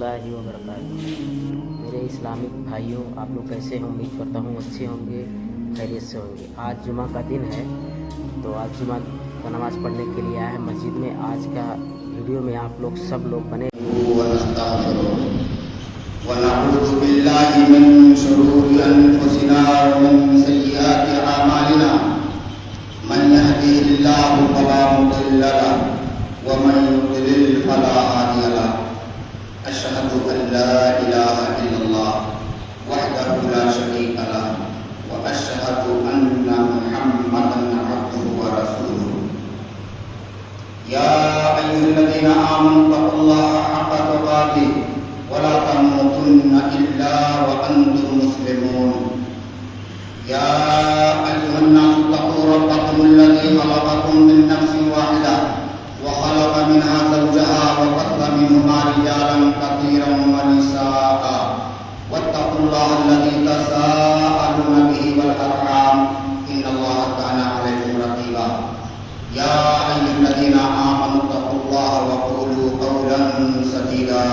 اللہ وبرکاتہ۔ میرے اسلامک بھائیوں، آپ لوگ کیسے ہیں؟ امید کرتا ہوں اچھے ہوں گے، خیریت سے ہوں گے۔ آج جمعہ کا دن ہے، تو آج جمعہ کا نماز پڑھنے کے لیے آیا ہے مسجد میں۔ آج کا ویڈیو میں آپ لوگ سب لوگ بنے ونعوذ بالله من شرور أنفسنا ومن سيئات أعمالنا من يهده الله فلا مضل له ومن يضلل فلا هادي له أشهد أن لا إله إلا الله وحده لا شريك له وأشهد أن محمدا عبده ورسوله يا أيها الذين آمنوا اتقوا الله حق تقاته ولا تموتن إلا وأنتم مسلمون يا أيها الناس اتقوا ربكم الذي خلقكم من نفس واحدة وخلق منها زوجها وبث منهما رجالا كثيرا ونساء واتقوا الله الذي تساءلون به والأرحام إن الله كان عليكم رقيبا يا أيها الذين آمنوا اتقوا الله وقولوا قولا سديدا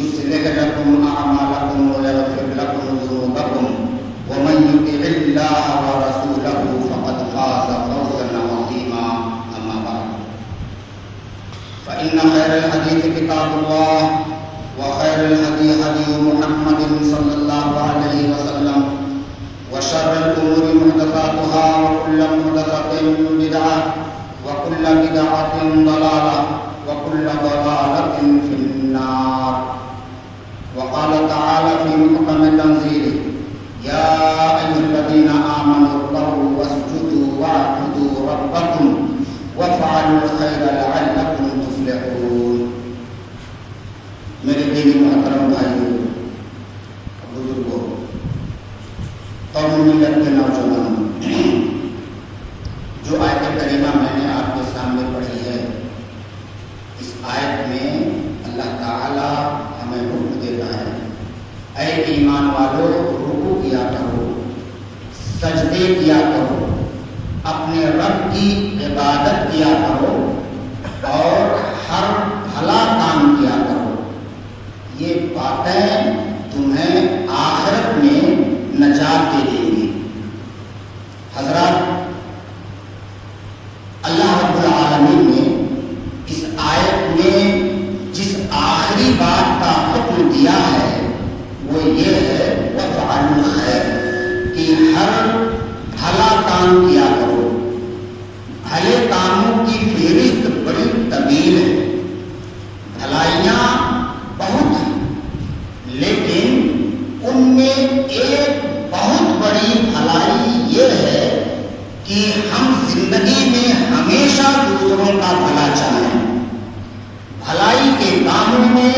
يصلح لكم أعمالكم ويغفر لكم ذنوبكم ومن يطع الله ورسوله فقد فاز فوزا عظيما أما بعد فإن خير الحديث كتاب الله وخير الهدي هدي محمد صلى الله عليه وسلم وشر الأمور محدثاتها وكل محدثة بدعة وكل بدعة ضلالة وكل ضلالة في النار وقال تعالى في محكم تنزيله يا أيها الذين آمنوا اركعوا واسجدوا واعبدوا ربكم وافعلوا الخير لعلكم تفلحون۔ میرے بیوی محترم بھائیوں، بزرگوں، قوم ملت کے نوجوانوں، جو آیت کریمہ میں نے آپ کے سامنے پڑھی ہے، اس آیت میں اللہ تعالی ہمیں حکم دیتا ہے، اے ایمان والو، رکوع کیا کرو، سجدے کیا کرو، اپنے رب کی عبادت کیا کرو اور ہر بھلا کام کیا کرو۔ یہ باتیں تمہیں آخرت میں نجات دے دیں گی۔ حضرات، اللہ رب العالمین نے اس آیت میں جس آخری بات کا حکم دیا ہے وہ یہ ہے وَفْعَلُوا الْخَيْرَ، کہ ہر بھلا کام کیا کرو۔ بھلے کاموں کی فہرست بڑی طویل ہے، بھلائیاں بہت ہیں، لیکن ان میں ایک بہت بڑی بھلائی یہ ہے کہ ہم زندگی میں ہمیشہ دوسروں کا بھلا چاہیں۔ بھلائی کے کاموں میں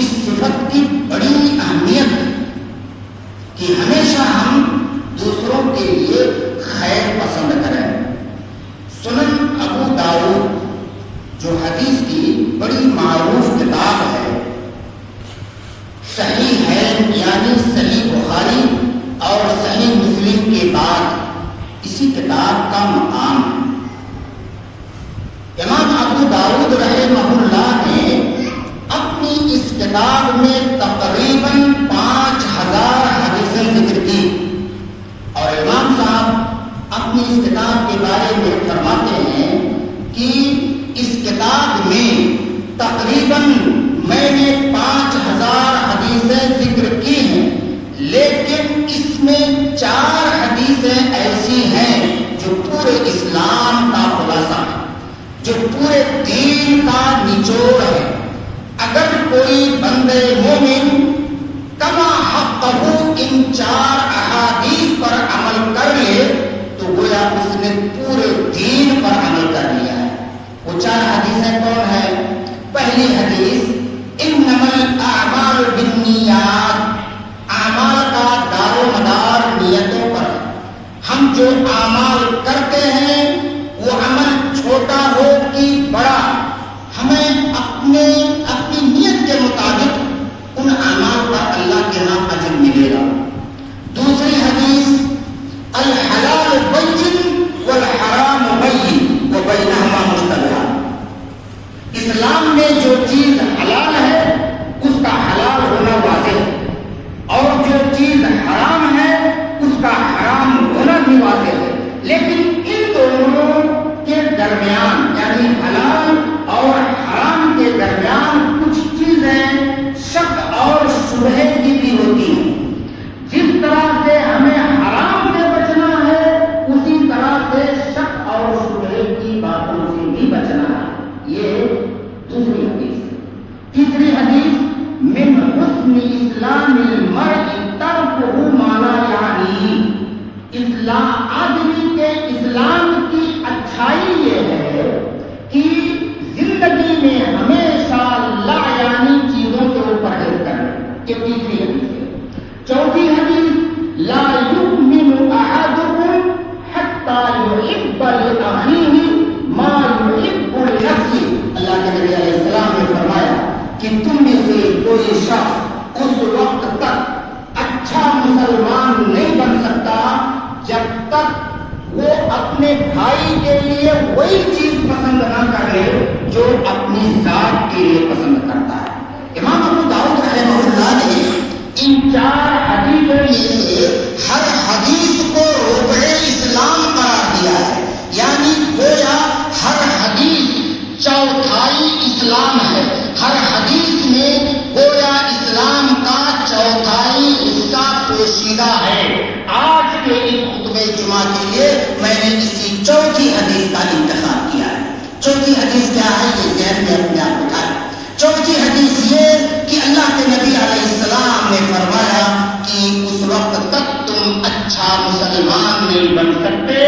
اس صفت کی بڑی اہمیت ہے کہ ہمیشہ ہم دوسروں کے لیے خیر پسند کریں۔ سنن ابو داؤد جو حدیث کی بڑی معروف کتاب ہے، صحیح ہے یعنی صحیح بخاری اور صحیح مسلم کے بعد اسی کتاب کا مقام ہے۔ امام ابو داؤد رحمہ اللہ نے اپنی اس کتاب میں تقریباً 5000 حدیثیں ذکر کی، اور امام صاحب اپنی اس کتاب کے بارے میں فرماتے ہیں کہ اس کتاب میں تقریباً میں نے 5000 حدیثیں ذکر کی ہیں، لیکن اس میں 4 حدیثیں ایسی ہیں جو پورے اسلام کا خلاصہ ہے، جو پورے دین کا نچوڑ ہے۔ اگر کوئی بندے مومن کما حقہ ان 4 احادیث پر عمل کر لے تو گویا اس نے پورے دین پر عمل کر لیا ہے۔ وہ 4 حدیثیں کون ہیں؟ پہلی حدیث انما الاعمال بالنیات، اعمال کا دار و مدار نیتوں پر ہے۔ ہم جو اعمال کرتے ہیں وہ عمل چھوٹا ہو کہ بڑا، ہمیں اپنی نیت کے مطابق ان اعمال کا اللہ کے ہاں اجر ملے گا۔ دوسری حدیث الحلال بین والحرام بین وبینہما مشتبہات، اسلام میں جو چیز حلال ہے اس کا یہ تیسری حدیث ہے. چوتھی حدیث لا یؤمن احدکم حتی یحب لأخیہ ما یحب لنفسہ. اللہ کے نبی علیہ السلام نے فرمایا کہ تم میں سے کوئی شخص اس وقت تک اچھا مسلمان نہیں بن سکتا جب تک وہ اپنے بھائی کے لیے وہی چیز پسند نہ کرے جو اپنی ذات کے لیے پسند کرتا ہے. امام ابو داؤد رحمہ اللہ نے ان 4 حدیثوں میں سے ہر حدیث کو رکن اسلام قرار دیا ہے. یعنی گویا ہر حدیث چوتھائی اسلام ہے. ہر حدیث میں گویا اسلام کا چوتھائی حصہ پوشیدہ ہے. آج کے اس خطبہ جمعہ کے لیے میں نے اسی چوتھی حدیث کا انتخاب کیا ہے. چوتھی حدیث کیا ہے یہ ذہن میں اپنے آپ بتائیں. چوتھی حدیث یہ کہ اللہ کے نبی علیہ السلام نے فرمایا کہ اس وقت تک تم اچھا مسلمان نہیں بن سکتے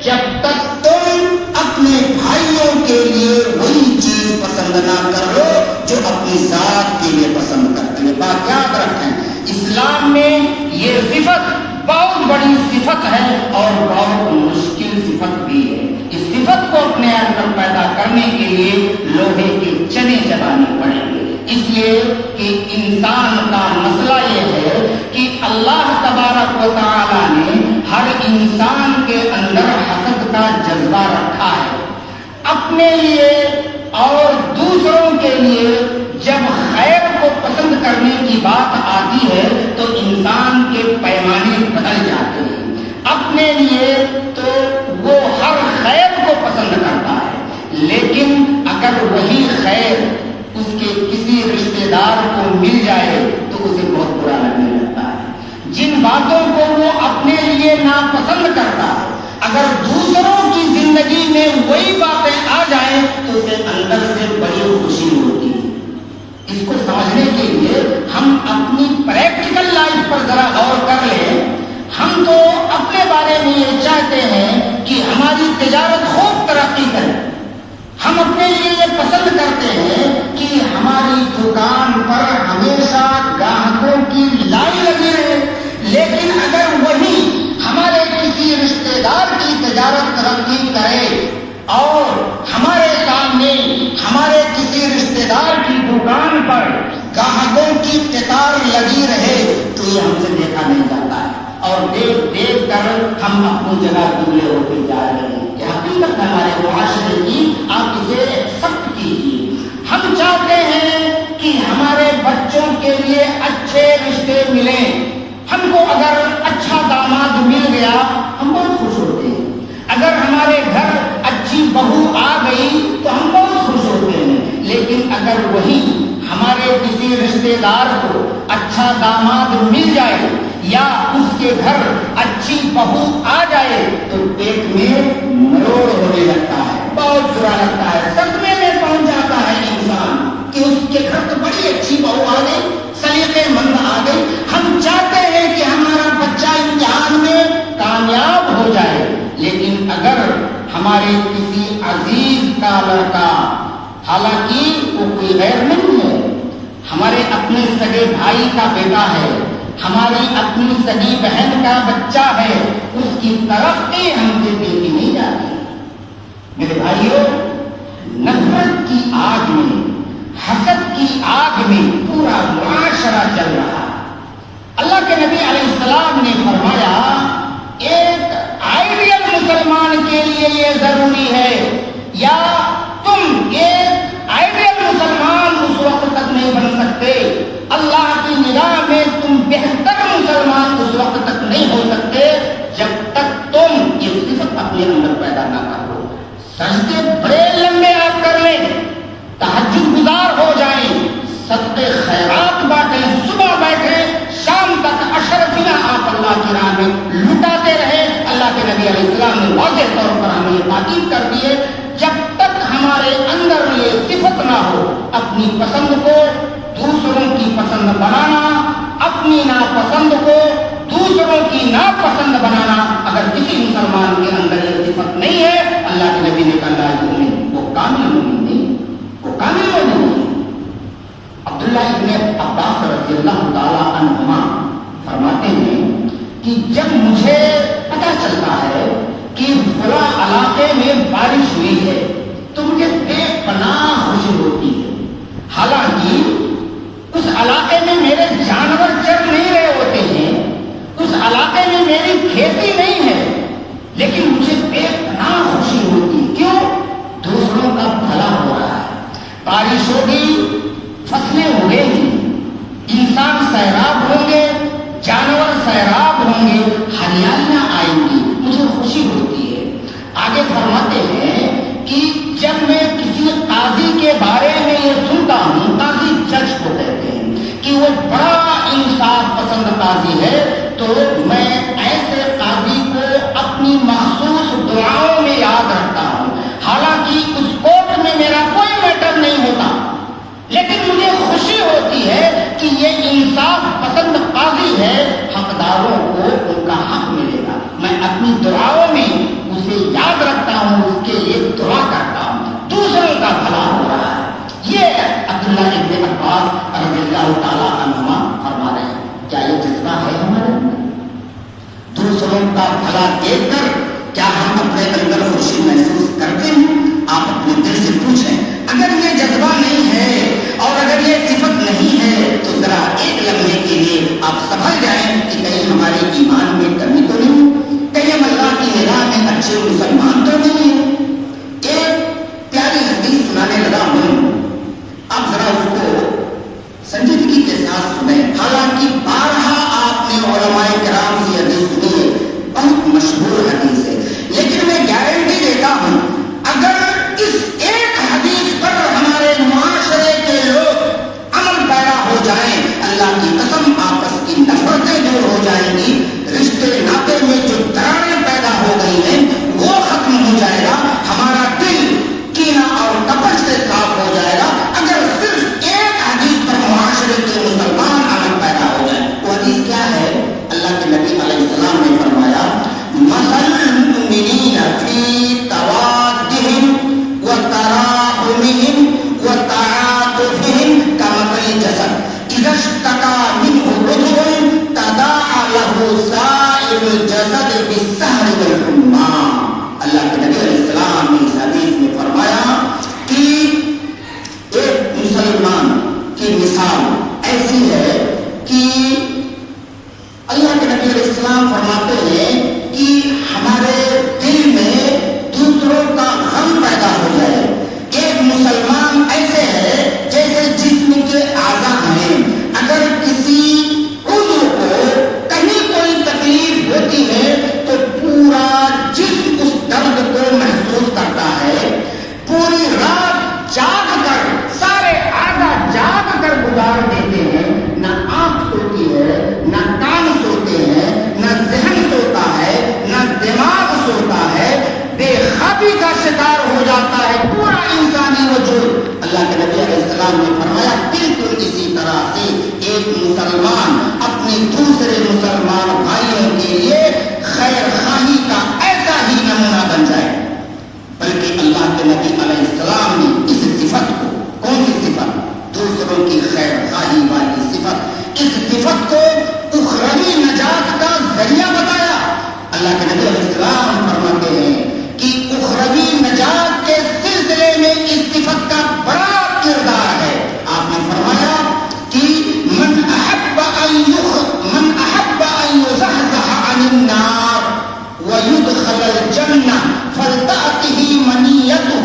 جب تک تم اپنے بھائیوں کے لیے وہی چیز پسند نہ کرو جو اپنی ذات کے لیے پسند کرتے ہیں. بات یاد رکھیں اسلام میں یہ صفت بہت بڑی صفت ہے اور بہت مشکل صفت بھی ہے. اس صفت کو اپنے اندر پیدا کرنے کے لیے لوہے کے چنے چلانے پڑیں گے. اس لیے کہ انسان کا مسئلہ یہ ہے کہ اللہ تبارک و تعالی نے ہر انسان کے اندر حسد کا جذبہ رکھا ہے. اپنے لیے اور دوسروں کے لیے جب خیر کو پسند کرنے کی بات آتی ہے تو انسان کے پیمانے بدل جاتے ہیں. اپنے لیے تو وہ ہر خیر کو پسند کرتا ہے لیکن اگر وہی خیر اس کے کسی رشتہ دار کو مل جائے تو اسے بہت برا لگنے لگتا ہے. جن باتوں کو وہ اپنے لیے ناپسند کرتا ہے اگر دوسروں کی زندگی میں وہی باتیں آ جائیں تو اسے اندر سے بڑی خوشی ہوتی ہے. اس کو سمجھنے کے لیے ہم اپنی پریکٹیکل لائف پر ذرا غور کر لیں. ہم تو اپنے بارے میں یہ چاہتے ہیں کہ ہماری تجارت خوب ترقی کرے. ہم اپنے لیے یہ پسند کرتے ہیں کہ ہماری دکان پر ہمیشہ گاہکوں کی لائن لگی رہے. لیکن اگر وہی ہمارے کسی رشتہ دار کی تجارت ترقی کرے اور ہمارے سامنے ہمارے کسی رشتہ دار کی دکان پر گاہکوں کی قطار لگی رہے تو یہ ہم سے دیکھا نہیں جاتا ہے اور دیکھ دیکھ کر ہم اپنی جگہ دبلے ہوتے جا رہے ہیں. یہ حقیقت ہے ہمارے معاشرے کی. آپ اسے ایکسپٹ کیجیے. ہم چاہتے ہیں کہ ہمارے بچوں کے لیے اچھے رشتے ملیں. ہم کو اگر اچھا داماد مل گیا ہم بہت خوش ہوتے ہیں. اگر ہمارے گھر اچھی بہو آ گئی تو ہم بہت خوش ہوتے ہیں. لیکن اگر وہی ہمارے کسی رشتہ دار کو اچھا داماد مل جائے یا اس کے گھر اچھی بہو آ جائے تو پیٹ میں مروڑ ہونے لگتا ہے, بہت برا لگتا ہے, صدمے میں پہنچ جاتا ہے انسان کہ اس کے گھر تو بڑی اچھی بہو آ گئی, سلیقے مند آ گئی. ہم چاہتے ہیں کہ ہمارا بچہ امتحان میں کامیاب ہو جائے, لیکن اگر ہمارے کسی عزیز کا لڑکا, حالانکہ وہ کوئی غیر نہیں ہے, ہمارے اپنے سگے بھائی کا بیٹا ہے, ہماری اپنی سگی بہن کا بچہ ہے, اس کی ترقی ہم سے دیکھی نہیں جاتی. میرے بھائیوں, نفرت کی آگ میں, حسد کی آگ میں پورا معاشرہ چل رہا ہے. اللہ کے نبی علیہ السلام نے فرمایا ایک آئیڈیل مسلمان کے لیے یہ ضروری ہے, یا تم ایک آئیڈیل مسلمان اس وقت تک نہیں بن سکتے, اللہ کی نگاہ میں تم بہتر مسلمان اس وقت تک نہیں ہو سکتے جب تک تم یہ صفت اپنے اندر پیدا نہ کر لو. سجدے بڑے لمبے آپ کر لیں, تہجد گزار ہو جائیں, صدقے خیرات بانٹیں, صبح بیٹھے شام تک اشرفیاں آپ اللہ کی راہ میں لٹاتے رہے. اللہ کے نبی علیہ السلام نے واضح طور پر ہمیں یہ تاکید کر دی ہے, جب تک ہمارے اندر یہ صفت نہ ہو اپنی پسند کو دوسروں کی پسند بنانا, اپنی ناپسند کو دوسروں کی ناپسند بنانا, اگر کسی مسلمان کے اندر یہ صفت نہیں ہے, اللہ کے نبی نے کہا وہ کامل مومن نہیں, وہ کامل مومن نہیں. عبداللہ ابن عباس رضی اللہ تعالیٰ عنہما فرماتے ہیں کہ جب مجھے پتہ چلتا ہے کہ فلاں علاقے میں بارش ہوئی ہے تو مجھے بے پناہ خوشی ہوتی ہے. حالانکہ اس علاقے میں میرے جانور چر نہیں رہے ہوتے ہیں, اس علاقے میں میری کھیتی نہیں ہے, لیکن مجھے بے پناہ خوشی ہوتی. کیوں؟ دوسروں کا بھلا ہو رہا ہے. بارش ہوگی, فصلیں اگیں گی, انسان سیراب ہوں گے, جانور سیراب ہوں گے, ہریالیاں آئیں گی, مجھے خوشی ہوتی ہے. آگے فرماتے ہیں کہ جب میں کسی قاضی کے بارے میں یہ سنتا ہوں, قاضی جج کو کہتے ہیں کہ وہ بڑا انصاف پسند قاضی ہے, تو میں ایسے قاضی کو اپنی مخصوص دعاؤں میں یاد رکھتا ہوں. حالانکہ اس کورٹ میں میرا کوئی میٹر نہیں ہوتا, لیکن مجھے خوشی ہوتی ہے کہ یہ انصاف پسند قاضی ہے, حقداروں کو ان کا حق ملے گا. میں اپنی دعاؤں میں اسے یاد رکھتا ہوں, اس کے لیے دعا کرتا ہوں, دوسروں کا بھلا ہو رہا ہے. یہ عبداللہ ابن عباس رضی اللہ تعالیٰ عنہما فرما رہے ہیں. کیا یہ جذبہ ہے ہمارے اندر؟ دوسروں کا بھلا دیکھ کر کیا ہم اپنے اندر خوشی محسوس کرتے ہیں؟ آپ اپنے دل سے پوچھیں. اگر یہ جذبہ نہیں ہے اور اگر یہ صفت نہیں ہے تو ذرا ایک لمحے کے لیے آپ سمجھ جائیں کہ کہیں ہمارے ایمان میں کمی تو نہیں, کہیں ہم اللہ کی نگاہ میں اچھے مسلمان تو نہیں ہیں. ایک پیاری حدیث سنانے لگا ہوں, آپ ذرا اس کو سنجیدگی کے ساتھ سنیں. حالانکہ بارہا آپ نے علماء کرام سے حدیث سنی ہے, بہت مشہور حدیث ہے, لیکن میں گارنٹی دیتا ہوں اگر اس ایک حدیث پر ہمارے معاشرے کے لوگ عمل پیرا ہو جائیں, اللہ کی قسم آپس کی نفرتیں دور ہو جائیں گی, رشتے ناطے میں جو دراڑیں پیدا ہو گئی ہیں وہ ختم ہو جائے گا, ہمارا دل کینہ اور کپٹ سے صاف ہو جائے گا اگر صرف ایک حدیث پر معاشرے کے مسلمان عمل پیدا ہو جائے. وہ حدیث کیا ہے؟ اللہ کے نبی علیہ السلام نے فرمایا, مثل المؤمنین فی توادہم وتراحمہم وتعاطفہم کمثل جسد اذا اشتکا منہ عضو تداعی لہ سائر الجسد بالسہر والحمى. اللہ کے نبی علیہ السلام نے اس حدیث میں فرمایا کہ ایک مسلمان کی مثال ایسی ہے کہ اللہ کے نبی علیہ السلام فرماتے ہیں کہ ہمارے دل میں دوسروں کا غم پیدا ہو جائے. ایک مسلمان ایسے ہے جیسے جسم کے اعضاء ہیں, اگر کسی عضو کو کہیں کوئی تکلیف ہوتی ہے تو پورا جسم اس درد کو محسوس کرتا ہے. پوری رات جاگ کر سارے اعضاء جاگ کر گزار دیتے ہیں, نہ آنکھ سوتی ہے, نہ کان سوتے ہیں, نہ ذہن سوتا ہے, نہ دماغ سوتا ہے, بے خوابی کا شکار ہو جاتا ہے پورا انسانی وجود. اللہ کے نبی علیہ السلام نے فرمایا بالکل اسی طرح سے ایک مسلمان اپنے دوسرے مسلمان بھائیوں کے لیے خیر خواہی کا ایسا ہی نمونہ بن جائے. بلکہ اللہ کے نبی علیہ السلام نے اس صفت کو, کون سی صفت؟ دوسروں کی خیر خواہی والی صفت, اس صفت کو اخروی نجات کا ذریعہ بتایا. اللہ کے نبی علیہ السلام فرماتے ہیں کہ اخروی نجات کے سلسلے میں اس صفت کا بڑا کردار ہے. آپ نے فرمایا کہ من احب ان یزحزح عن النار ويدخل الجنة فلتأته منيته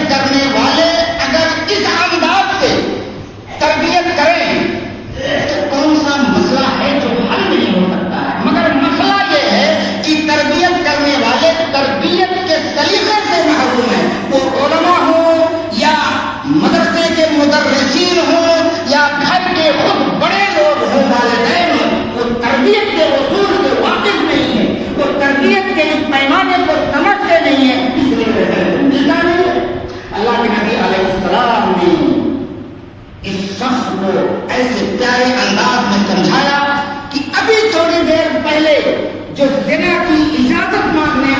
تربیت کرنے والے اگر اس انداز سے تربیت کریں تو کون سا مسئلہ ہے جو حل نہیں ہو سکتا ہے؟ مگر مسئلہ یہ ہے کہ تربیت کرنے والے تربیت کے سلیقے سے محروم ہیں، وہ علماء ہوں یا مدرسے کے مدرسین ہوں یا گھر کے خود بڑے لوگ ہوں، والدین ہوں، وہ تربیت کے اصول سے واقف نہیں ہے، وہ تربیت کے اس پیمانے کو سمجھتے نہیں ہیں، اس لیے اللہ کے نبی علیہ السلام نے اس شخص کو ایسے پیارے انداز میں سمجھایا کہ ابھی تھوڑی دیر پہلے جو زنا کی اجازت مانگنے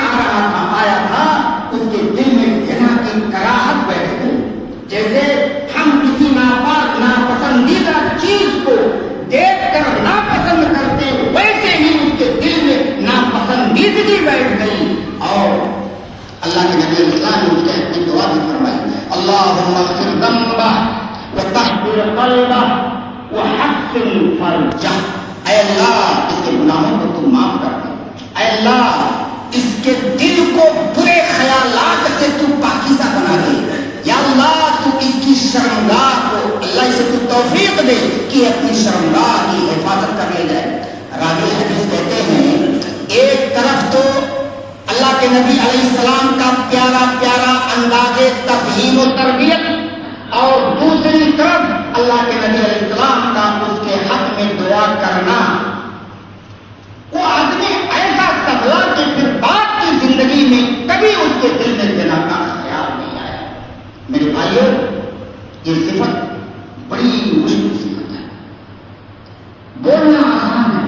آیا تھا اس کے دل میں زنا کی کراہت بیٹھ گئی. جیسے ہم کسی ناپاک ناپسندیدہ چیز کو دیکھ کر ناپسند کرتے ویسے ہی اس کے دل میں ناپسندیدگی بیٹھ گئی. اور اللہ کے نبی علیہ السلام نے اس کے اپنی دعا بھی فرمائی، اللہم اغفر ذنبہ وطہر قلبہ وحسن فرجہ. اے اللہ اس کے گناہوں کو تو معاف کر دے، اے اللہ اس کے دل کو برے خیالات سے تو پاکیزہ بنا دے، یا اللہ تو اس کی شرمگاہ کو، اللہ اسے تو توفیق دے کہ اپنی شرمگاہ کی حفاظت کر لے جائے. راوی حدیث کہتے ہیں ایک طرف تو اللہ کے نبی علیہ السلام کا پیارا پیارا انداز تفہیم و تربیت، اور دوسری طرف اللہ کے نبی علیہ السلام کا اس کے حق میں دعا کرنا. وہ آدمی ایسا سبلا کہ پھر بعد کی زندگی میں کبھی اس کے دل میں زنا کا خیال نہیں آیا. میرے بھائیوں، یہ صفت بڑی مشکل صفت ہے. بولنا آسان ہے،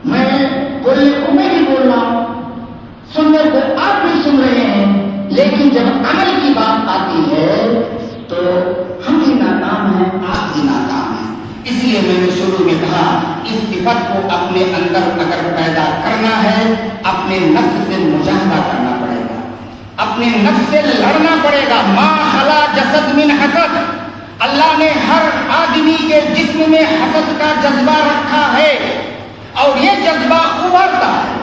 میں بولنے کو میں بھی بول رہا ہوں، سننے کو آپ بھی سن رہے ہیں، لیکن جب عمل کی بات آتی ہے تو ہم بھی ناکام ہیں، آپ بھی ناکام ہیں. اس لیے میں نے شروع میں کہا اس صفت کو اپنے اندر اگر پیدا کرنا ہے اپنے نفس سے مجاہدہ کرنا پڑے گا، اپنے نفس سے لڑنا پڑے گا. ما خلا جسد من حسد، اللہ نے ہر آدمی کے جسم میں حسد کا جذبہ رکھا ہے اور یہ جذبہ ابھرتا ہے.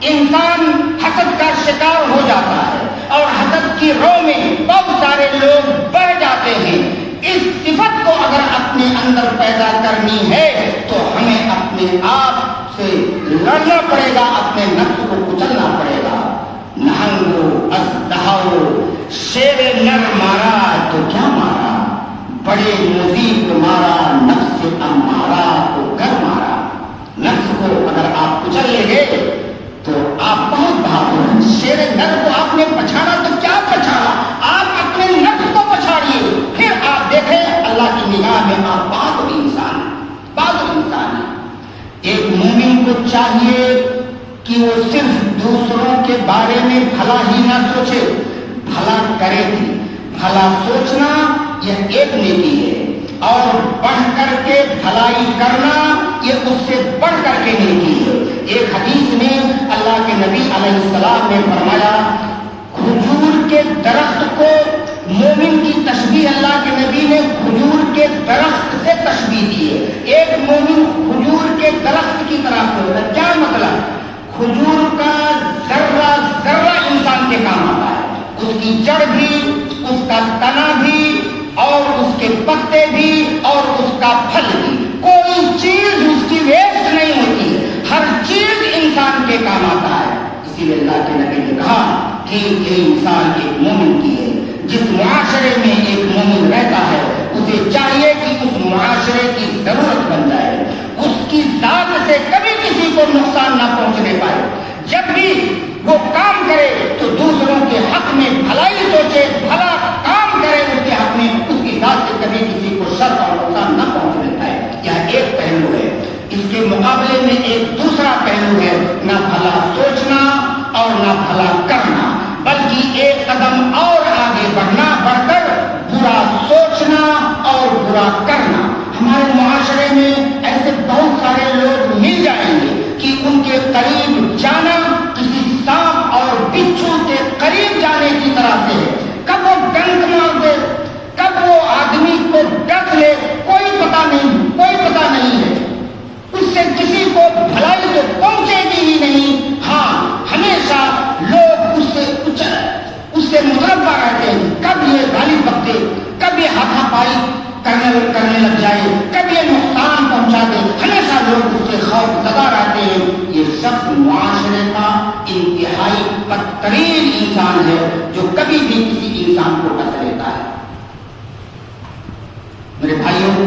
انسان حسد کا شکار ہو جاتا ہے اور حسد کی رو میں بہت سارے لوگ بہ جاتے ہیں. اس صفت کو اگر اپنے اندر پیدا کرنی ہے تو ہمیں اپنے آپ سے لڑنا پڑے گا، اپنے نفس کو کچلنا پڑے گا. نہنگو اژدہاؤ شیر نر مارا تو کیا مارا، بڑے مذیب کو مارا نفس امارا کو گھر مارا. نفس کو اگر آپ کچل لیں گے تو آپ بہت بہادر ہیں. شیر نر کو آپ نے پچھاڑا تو کیا پچھاڑا، آپ اپنے نفس کو پچھاڑیے، پھر آپ دیکھیں اللہ کی نگاہ میں آپ بہادر انسان ہیں، بہادر انسان ہیں. ایک مومن کو چاہیے کہ وہ صرف دوسروں کے بارے میں بھلا ہی نہ سوچے، بھلا کرے بھی. بھلا سوچنا یہ ایک نیکی ہے اور بڑھ کر کے بھلائی کرنا یہ اس سے بڑھ کر کے نیکی ہے. ایک حدیث میں اللہ کے نبی علیہ السلام نے فرمایا کھجور کے درخت کو، مومن کی تشبیہ اللہ کے نبی نے کھجور کے درخت سے تشبیہ دی ہے. ایک مومن کھجور کے درخت کی طرح سے ہوتا ہے. کیا مطلب؟ کھجور کا ذرہ ذرہ انسان کے کام آتا ہے، اس کی جڑ بھی، اس کا تنا بھی اور اس کے پتے بھی اور اس کا پھل بھی. کوئی چیز اس کی ویسٹ نہیں ہوتی ہے، ہر چیز انسان کے کام آتا ہے. اسی لیے اللہ کے نبی نے کہا کہ یہ انسان ایک مومن کی ہے. جس معاشرے میں ایک مومن رہتا ہے اسے چاہیے کہ اس معاشرے کی ضرورت بن جائے، اس کی ذات سے کبھی کسی کو نقصان نہ پہنچنے پائے. جب بھی وہ کام کرے تو دوسروں کے حق میں بھلائی سوچے، بھلا کام کرے اس کے حق میں، اس کی ذات سے کبھی کسی کو شر اور نقصان نہ پہنچنے پائے. یہ ایک پہلو ہے. اس کے مقابلے میں ایک دوسرا پہلو ہے نہ بھلا سوچنا اور نہ بھلا کرنا، بلکہ ایک قدم اور آگے بڑھنا، بڑھ کر برا سوچنا اور برا کرنا. ہمارے معاشرے میں ایسے بہت سارے لوگ مل جائیں گے کہ ان کے قریب جانا کسی سانپ اور بچھو کے قریب جانے کی طرح سے ہے. کب وہ ڈنک مار دے، کب وہ آدمی کو ڈس لے، کوئی پتہ نہیں، کوئی پتہ نہیں ہے. اس سے کسی کو بھلائی تو پہنچے گی ہی نہیں. ہاں، ہمیشہ لوگ اس سے متربع رہتے ہیں کب یہ غالب ترین انسان ہے جو کبھی بھی کسی انسان کو ڈس لیتا ہے۔ میرے بھائیوں،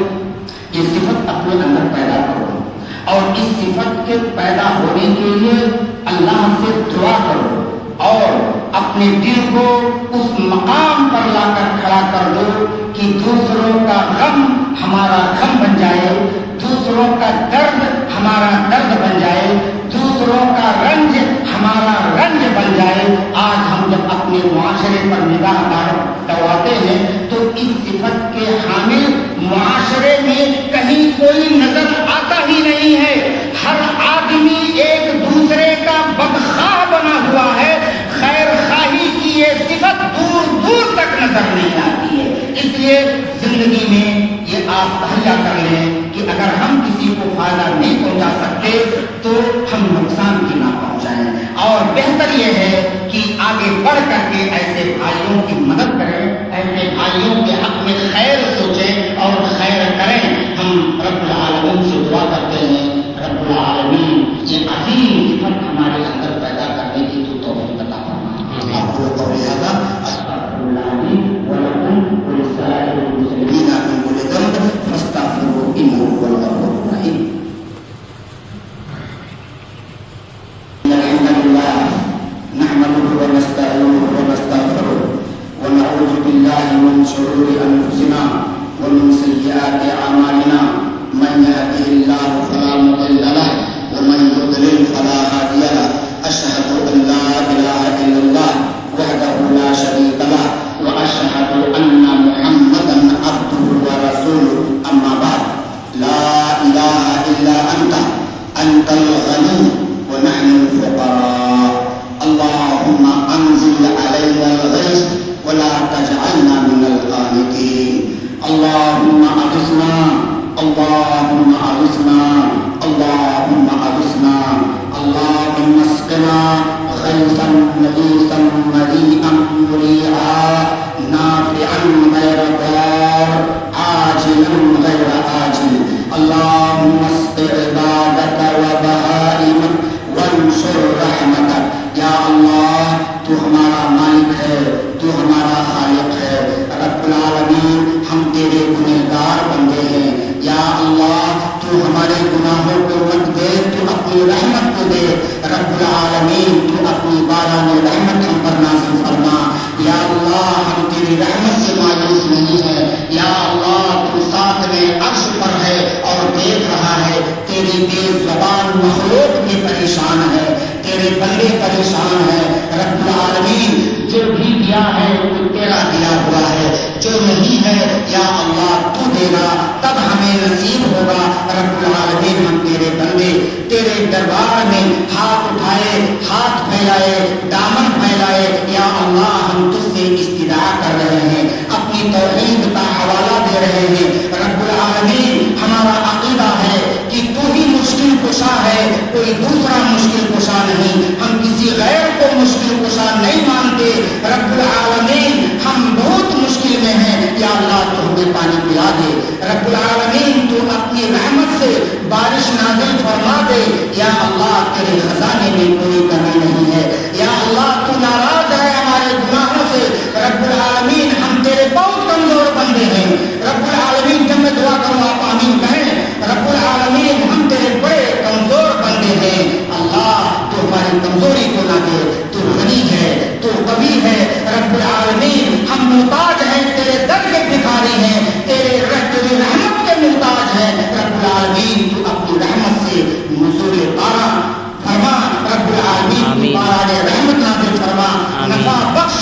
یہ صفت اپنے اندر پیدا کرو اور اس صفت کے پیدا ہونے کے لیے اللہ سے دعا کرو اور اپنے دل کو اس مقام پر لا کر کھڑا کر دو کہ دوسروں کا غم ہمارا غم بن جائے، دوسروں کا درد ہمارا درد بن جائے، دوسروں کا رنج ہمارا رنج بن جائے۔ آج ہم جب اپنے معاشرے پر نگاہ دوڑاتے ہیں تو اس صفت کے حامل معاشرے میں کہیں کوئی نظر آتا ہی نہیں ہے۔ ہر آدمی ایک دوسرے کا بدخواہ بنا ہوا ہے، خیر خواہی کی یہ صفت دور دور تک نظر نہیں آتی ہے۔ اس لیے زندگی میں یہ آپ تہیا کر لیں کہ اگر ہم کسی کو فائدہ نہیں پہنچا سکتے تو ہم نقصان بھی نہ پہنچائیں، اور بہتر یہ ہے کہ آگے بڑھ کر کے ایسے بھائیوں کی مدد کریں، ایسے بھائیوں کے حق میں خیر سوچیں اور خیر کریں۔ ہم رب العالمین سے دعا کرتے ہیں، رب العالمین یہ عظیم صفت ہمارے اندر پیدا کرنے کی تو توفیق عطا فرمائے۔ اقول قولی ھذا استغفر اللہ لي ولكم ولسائر المسلمین من كل ذنب فاستغفروه انه هو الغفور الرحیم۔ الحمد لله نحمده ونستعينه ونستغفره ونعوذ بالله من شرور انفسنا ومن سيئات اعمالنا، من يهده الله فلا مضل له ومن يضلل فلا هادي له، اشهد ان لا اله الا الله وحده لا شريك له واشهد ان محمدا عبده ورسوله، اما بعد، لا اله الا انت الغني ونحن الفقراء، اللهم انزل علينا الغيث ولا تجعلنا من القانطين، اللهم اغثنا اللهم اغثنا اللهم اغثنا، اللهم اسقنا غيثا مغيثا مريئا مريعا نافعا غير ضار عاجلا غير آجل، اللهم اسق عبادك وبهائمك وانشر رحمتك۔ یا اللہ، تو ہمارا مالک ہے، تو ہمارا خالق ہے، رب العالمین ہم تیرے گنہگار بندے ہیں، یا اللہ تو ہمارے گناہوں کو مت دے، تو اپنی رحمت کو دے، رب العالمین تو اپنی باران رحمت ہم پر نازل فرما، یا اللہ ہم تیری رحمت سے مایوس نہیں ہے، یا اللہ تو ساتھ میں عرش پر ہے اور دیکھ رہا ہے، تیری بے زبان مخلوق بھی پریشان ہے، تیرے بندے پریشان ہیں، رب العالمین جو بھی دیا ہے وہ تیرا دیا ہوا ہے، جو نہیں ہے یا اللہ تو دینا تب ہمیں نصیب ہوگا۔ رب العالمین ہم تیرے بندے تیرے دربار میں ہاتھ اٹھائے، ہاتھ پھیلائے، دامن پھیلائے، یا اللہ ہم تجھ سے استدعا کر رہے ہیں، اپنی توحید کا حوالہ دے رہے ہیں۔ رب العالمین ہمارا عقیدہ ہے کہ تو ہی مشکل کشا ہے، کوئی دوسرا مشکل کشا نہیں، ہم کسی غیر کو مشکل کشا نہیں مانتے۔ رب العالمین ہم بہت مشکل میں ہیں، یا اللہ تو ہمیں پانی پلا دے، رب العالمین تو اپنی رحمت سے بارش نازل فرما دے، یا اللہ تیرے خزانے میں کوئی کمی نہیں ہے، یا اللہ تو ناراض ہے ہمارے گناہوں سے، رب العالمین ہم تیرے بہت کمزور بندے ہیں، رب العالمین جب میں دعا کروں آپ آمین کہیں، رب العالمین ہم تیرے بڑے کمزور بندے ہیں، اللہ تو ہماری کمزوری کو نہ دے، تو غنی ہے، تو قوی ہے، رب العالمین ہم محتاج ہیں، تیرے در کے بھکاری ہیں، تیری رحمت کے محتاج ہیں، رب العالمین تو اپنی رحمت سے نزول بارہ فرما، رب العالمین تو بارہ رحمت نازل فرما، نفع بخش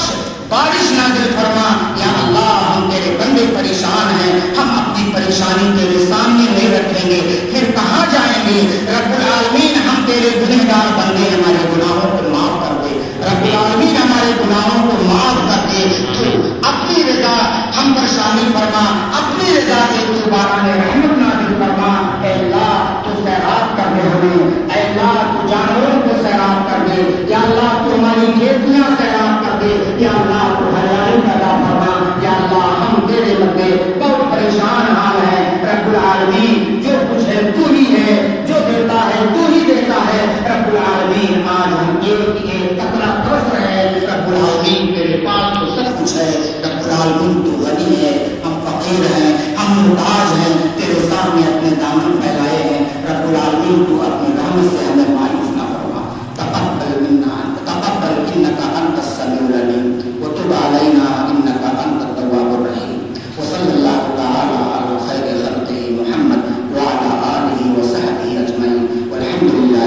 بارش نازل فرما، یا اللہ ہم تیرے بندے پریشان ہیں، ہم اپنی پریشانی تیرے سامنے نہیں رکھیں گے، پھر کہاں جائیں گے؟ رب العالمین ہم تیرے گنہگار بندے، ہمارے گناہوں کو معاف کر دے، رب العالمین ہمارے گناہوں کو معاف کر دے، تو اپنی رضا ہم پر شامل فرما، اپنی رضا سے تو باران رحمت نازل فرما، اے اللہ تو سیراب کر دے ہمیں، اے اللہ تو جانوروں کو سیراب کر دے، یا اللہ تو ہماری کھیتیاں سیراب کر دے، یا اللہ تو ہریالی پیدا فرما، یا اللہ ہم تیرے بندے بہت پریشان حال ہیں، رب العالمین جو کچھ ہے تو ہی ہے، جو دیتا ہے تو ہی دیتا ہے، رب العالمین آج ہم ایک ایک قطرہ ترس رہے ہیں،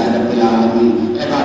رب العالمین.